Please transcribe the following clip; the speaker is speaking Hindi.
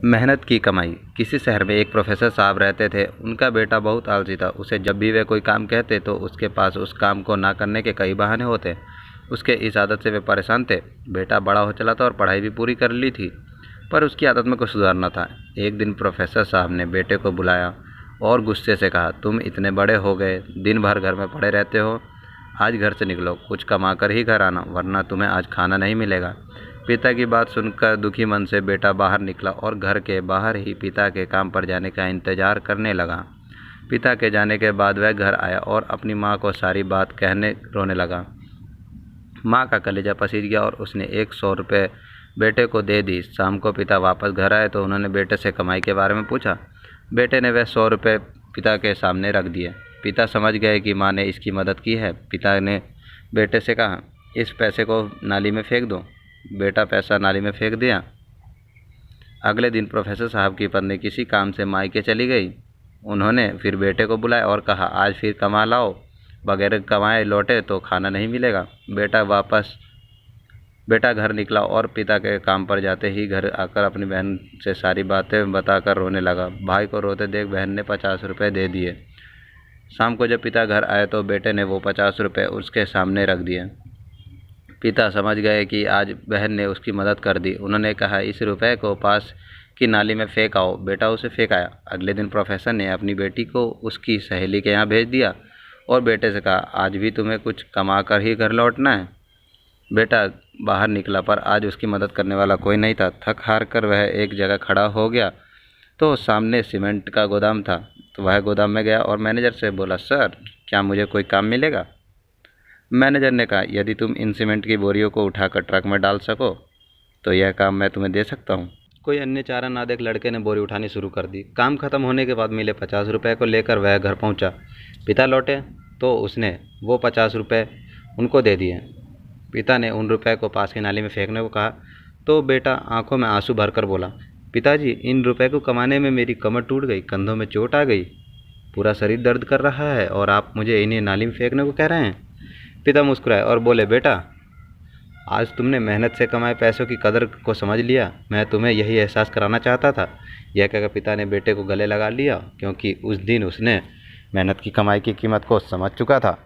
मेहनत की कमाई। किसी शहर में एक प्रोफेसर साहब रहते थे। उनका बेटा बहुत आलसी था। उसे जब भी वे कोई काम कहते तो उसके पास उस काम को ना करने के कई बहाने होते। उसके इस आदत से वे परेशान थे। बेटा बड़ा हो चला था और पढ़ाई भी पूरी कर ली थी, पर उसकी आदत में कुछ सुधारना था। एक दिन प्रोफेसर साहब ने बेटे को बुलाया और गुस्से से कहा, तुम इतने बड़े हो गए, दिन भर घर में पड़े रहते हो। आज घर से निकलो, कुछ कमा कर ही घर आना, वरना तुम्हें आज खाना नहीं मिलेगा। पिता की बात सुनकर दुखी मन से बेटा बाहर निकला और घर के बाहर ही पिता के काम पर जाने का इंतजार करने लगा। पिता के जाने के बाद वह घर आया और अपनी माँ को सारी बात कहने रोने लगा। माँ का कलेजा पसीज गया और उसने 100 रुपये बेटे को दे दी। शाम को पिता वापस घर आए तो उन्होंने बेटे से कमाई के बारे में पूछा। बेटे ने वह 100 रुपये पिता के सामने रख दिए। पिता समझ गए कि माँ ने इसकी मदद की है। पिता ने बेटे से कहा, इस पैसे को नाली में फेंक दो। बेटा पैसा नाली में फेंक दिया। अगले दिन प्रोफेसर साहब की पत्नी किसी काम से मायके चली गई। उन्होंने फिर बेटे को बुलाया और कहा, आज फिर कमा लाओ, बगैर कमाए लौटे तो खाना नहीं मिलेगा। बेटा घर निकला और पिता के काम पर जाते ही घर आकर अपनी बहन से सारी बातें बताकर रोने लगा। भाई को रोते देख बहन ने 50 रुपये दे दिए। शाम को जब पिता घर आए तो बेटे ने वो 50 रुपये उसके सामने रख दिए। पिता समझ गए कि आज बहन ने उसकी मदद कर दी। उन्होंने कहा, इस रुपए को पास की नाली में फेंक आओ। बेटा उसे फेंक आया। अगले दिन प्रोफेसर ने अपनी बेटी को उसकी सहेली के यहाँ भेज दिया और बेटे से कहा, आज भी तुम्हें कुछ कमा कर ही घर लौटना है। बेटा बाहर निकला, पर आज उसकी मदद करने वाला कोई नहीं था। थक हार कर वह एक जगह खड़ा हो गया तो सामने सीमेंट का गोदाम था। तो वह गोदाम में गया और मैनेजर से बोला, सर क्या मुझे कोई काम मिलेगा? मैनेजर ने कहा, यदि तुम इन सीमेंट की बोरियों को उठाकर ट्रक में डाल सको तो यह काम मैं तुम्हें दे सकता हूँ। कोई अन्य चारा ना देख लड़के ने बोरी उठानी शुरू कर दी। काम खत्म होने के बाद मिले 50 रुपये को लेकर वह घर पहुँचा। पिता लौटे तो उसने वो 50 रुपये उनको दे दिए। पिता ने उन रुपये को पास की नाली में फेंकने को कहा तो बेटा आंखों में आंसू भरकर बोला, पिताजी इन रुपये को कमाने में मेरी कमर टूट गई, कंधों में चोट आ गई, पूरा शरीर दर्द कर रहा है और आप मुझे इन्हें नाली में फेंकने को कह रहे हैं। पिता मुस्कुराए और बोले, बेटा आज तुमने मेहनत से कमाए पैसों की कदर को समझ लिया। मैं तुम्हें यही एहसास कराना चाहता था। यह कहकर पिता ने बेटे को गले लगा लिया, क्योंकि उस दिन उसने मेहनत की कमाई की कीमत को समझ चुका था।